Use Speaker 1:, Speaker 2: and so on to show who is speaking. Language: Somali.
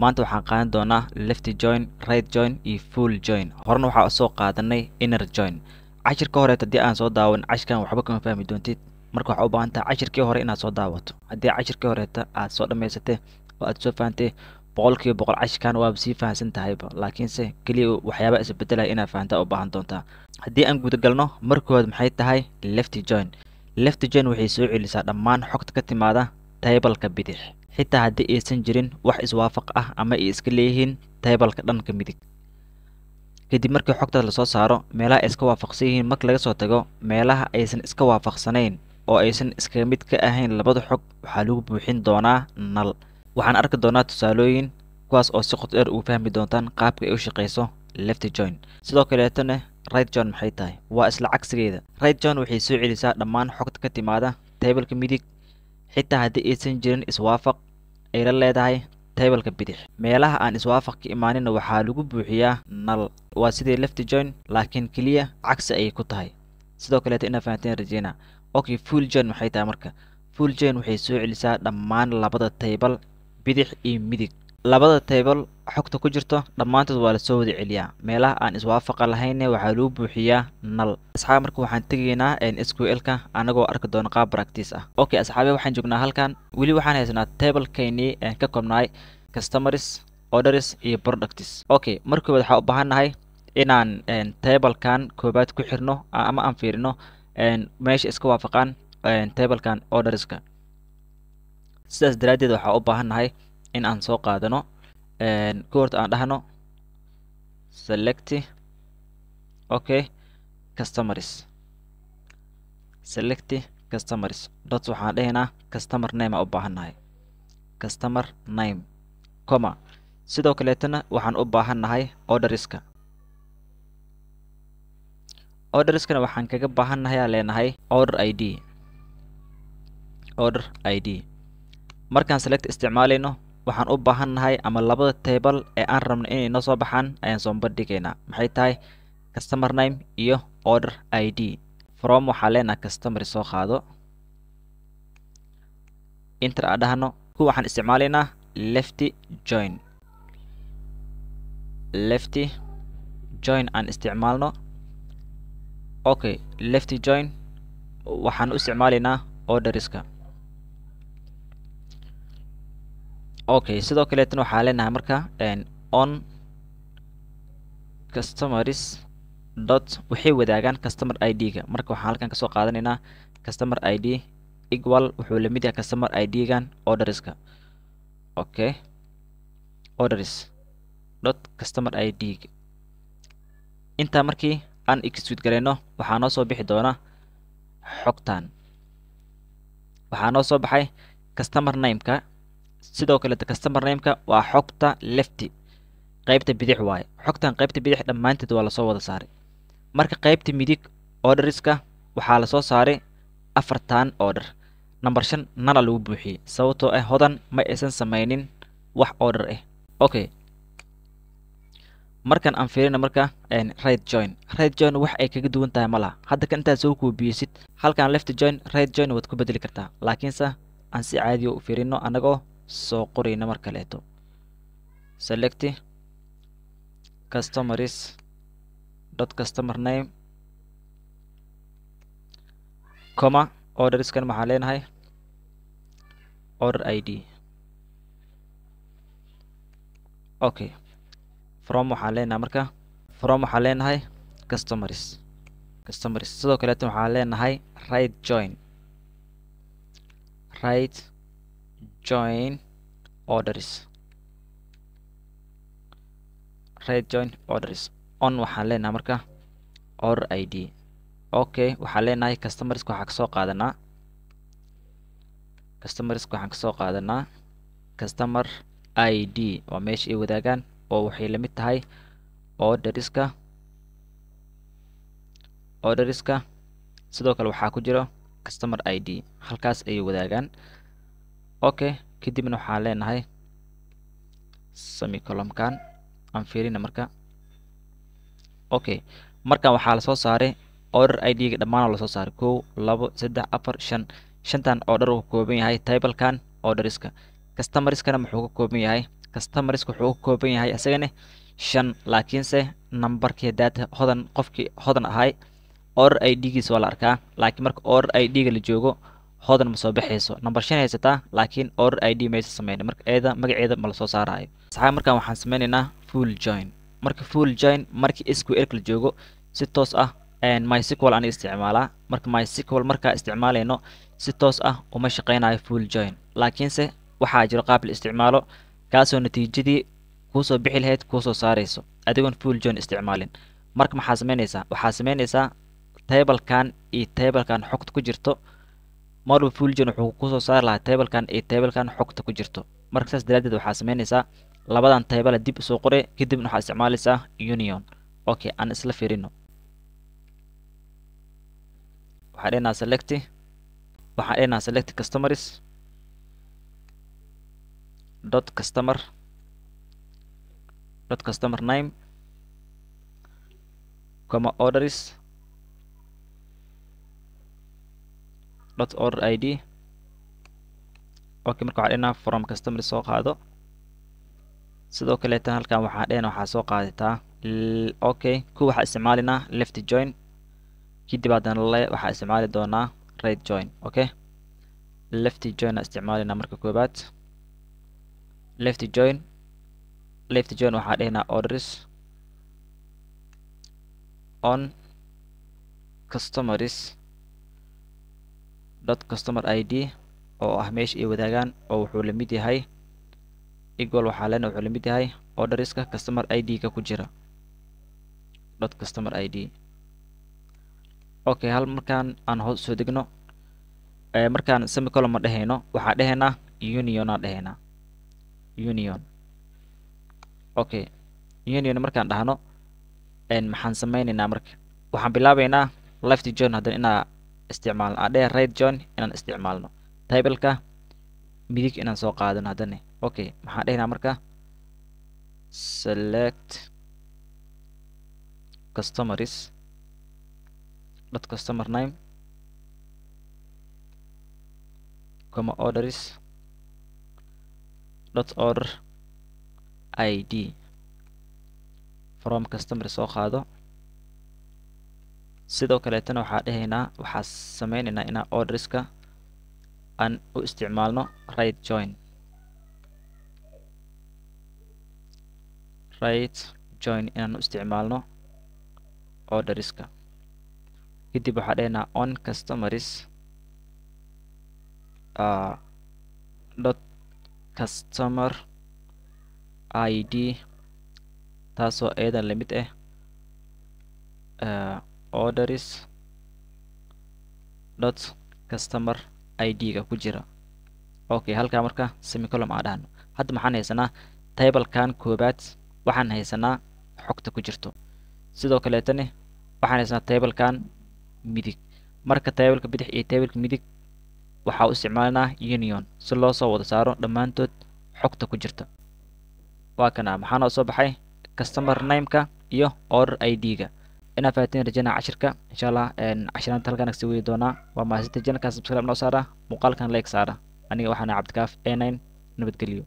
Speaker 1: maanta waxaan qaadan doonaa left join, right join iyo full join. horena waxaa soo qaadanay inner join. cashirka hore haddii aan soo daawan cashirkan waxba kama fahmi doontid, marka waxaa u baahan tahay cashirkii hore inaad soo daawato. haddii cashirkii horeeta aad soo dhammaysatay oo aad soo fahantay boqolkiiba boqol cashirkan waaba sii fahansan tahayba, laakiinse keliya waxyaaba isbedelaya inaad fahantaa u baahan doontaa. haddii aan gudagalno markood maxay tahay left join. left join waxay soo celisaa dhammaan xogta ka timaada taybalka bidix, xitaa haddii aysan jirin wax iswaafaq ah ama ay iska leeyihiin taybalka dhanka midig. kadib markii xogtaas lasoo saaro meelaha ay iska waafaqsan yihiin, marka laga soo tago meelaha aysan iska waafaqsanayn oo aysan iskaga mid ka ahayn labada xog, waxaa lagu buuxin doonaa nal. waxaan arki doonaa tusaalooyin kuwaas oo si qoto dheer ugu fahmi doontaan qaabka ay u shaqeyso left join. sidoo kaleetana right join maxay tahay, waa isla cagsigeeda. right join waxay soo celisaa dhammaan xogta ka timaada taybalka midig, xitaa haddii aysan jirin iswaafaq ay la leedahay taybalka bidix. meelaha aan iswaafaq ka imaaninna waxaa lagu buuxiyaa nal. waa sidii left join laakiin keliya cagsi ayay ku tahay. sidoo kaleeta inaa fahanteen rajeyna. okay, full join maxay tahay marka. full join waxay soo celisaa dhammaan labada taybal bidix iyo midig. labada taybal xogta ku jirto dhammaantood waa lasoo wada celiyaa. meelaha aan iswaafaqa lahaynne waxaa lagu buuxiyaa nal. asxaabi marka waxaan tegaynaa SQL-ka anagoo arki doona qaab practice ah. okay asxaabi, waxaan joognaa halkan, weli waxaan haysanaa taybalkeennii ka koobnaay customers, orders iyo products. okay, markooda waxaa u baahannahay inaan taybalkan koobaad ku xirno ama aan fiirino meesha iska waafaqaan taybalkan orderska. sidaas daraaddeed waxaa u baahannahay in aan soo qaadano koorta aan dhahno select okay customers, select customers dot waxaan dhahaynaa customer name aan u baahannahay, customer name comma. sidoo kaleetana waxaan u baahannahay orderska. orderskana waxaan kaga baahannahay aan leenahay order id, order id. markaan select isticmaalayno waxaan u baahannahay ama labada table ee aan rabno inay noo soo baxaan ayaan soo bandhigaynaa. maxay tahay customer name iyo order id. from waxaa leenahay customer soo qaado, enter aan dhahno. waxaan isticmaalaynaa left join, left join aan isticmaalno. okay, left join waxaan u isticmaalaynaa orderska. okay, sidoo kaleetana waxaa leenahay marka on customers dot waxay wadaagaan customer id-ga. marka waxaan halkan kasoo qaadanaynaa customer id equal wuxuu lamid yahay customer id-gan orderska. okay, orders dot customer id. intaa markii aan execute gareyno waxaa noo soo bixi doona xogtan. waxaa noo soo baxay customer name-ka. sidoo kaleeta customer name-ka waa xogta left, qaybta bidix waaye. xogtan qaybta bidix dhammaanteed waa lasoo wada saaray. marka qaybta midig orderska waxaa lasoo saaray afartan order. number 5 nala lagu buuxiyey sababtoo ah hodan ma aysan samaynin wax order ah. okay, markan aan fiirina marka right join. right join wax ay kaga duwan tahay ma laha. hadda ka intaad soo kuubiyisid halkan left join, right join waad ku bedeli kartaa, laakiinse aan si caadiya u fiirino anagoo soo qorayna mar kaleeto. select customers dot customer name comma orderskan maxaa leenahay order id. okay, from waxaa leenahay marka from waxaa leenahay customers, customers. sidoo kaleeto waxaa leenahay right join, right join orders, right join orders. on waxaan leenahay marka order id. okay, waxaan leenahay customerska waxaan kasoo qaadanaa customerska waxaan kasoo qaadanaa customer id waa meesha ay wadaagaan oo waxay lamid tahay orderska. orderska sidoo kale waxaa ku jiro customer id, halkaas ayay wadaagaan. okay, kadibna waxaan leenahay semicolumkan aan fiirina marka. okay, markan waxaa lasoo saaray order id-ga dhammaan lasoo saaray 1 2 3 4 5 shantan order uu ka kooban yahay taybalkan orderska. customerskana muxuu ka kooban yahay customers wuxuu ka kooban yahay asagana 5 laakiinse numberkii data hodan qofkii hodan ahay order ID-giisa waa la arkaa laakiin marka order ID-ga la joogo hodan ma soo baxayso number 5 haysataa laakiin order ID ma aysan sameyn marka eeda magaceeda ma la soo saarayo saxaa markaan waxaan sameynaynaa full join marka full join markii SQL la joogo si toos ah MySQL aan isticmaalaa marka MySQL marka isticmaalayno si toos ah uma shaqeynayo full join laakiinse waxaa jira qaab la isticmaalo kaasoo natiijadii ku soo bixi lahayd ku soo saarayso adigoon full join isticmaalin marka waxaa sameynaysaa table-kan iyo table-kan xogta ku jirto marba full join wuxuu ku soo saari lahaa table-kan iyo table-kan xogta ku jirto marka saas daraadeed waxaa sameynaysaa labadan table dib usoo qore kadibna waxaa isticmaalaysaa union okay aan isla fiirino waxaan dhehnaa select customers dot customer name comma orders dot order ID okay marka waxaan dhehnaa from customer soo qaado sidoo kale tan halkan waxaa soo qaadataa okay waxaa isticmaalinaa left join kadib haddana waxaa isticmaali doonaa right join okay left join isticmaalina marka koobaad left join waxaa dhehnaa orders on customers dot customer ID oo ah meesha ay wadaagaan oo wuxuu la mid yahay equal waxaa leena wuxuu la mid yahay orderska customer ID-ga ku jira dot customer ID okay hal markaan aan hoos soo degno markaan semicolon ma dhehayno waxaa dhehaynaa union aan dhehaynaa union okay union markaan dhahno maxaan sameynaynaa marka waxaan bilaabaynaa left join haddana inaan isticmaalno aan dhehe right join inaan isticmaalno table-ka midig inaan soo qaadano haddana okay maxaan dhehaynaa marka select customers dot customer name comma orders dot order ID from customer soo qaado sidoo kaleetana waxaa sameynaynaa inaan orderska aan u isticmaalno right join inaan u isticmaalno orderska kadib waxaa dhehnaa on customers dot customer ID taasoo eedan lamid ah orders dot customer ID-ga ku jira okay halkaa marka semicolon aan dhahno hadda maxaan haysanaa table-kan koobaad waxaan haysanaa xogta ku jirto sidoo kaleetana waxaan haysanaa table-kan midig marka table-ka bidix iyo table-ka midig waxaa u isticmaalinaa union si loo soo wada saaro dhammaantood xogta ku jirta waa kana maxaa noo soo baxay customer name-ka iyo order ID-ga inaa fahatiin rajana cashirka insha allah cashiraanta halkaan kasii wadi doonaa waa mahadsantahay janalka subscribe noo saara muuqaalkan like saara aniga waxaana cabdikaaf A9 nabadgelyo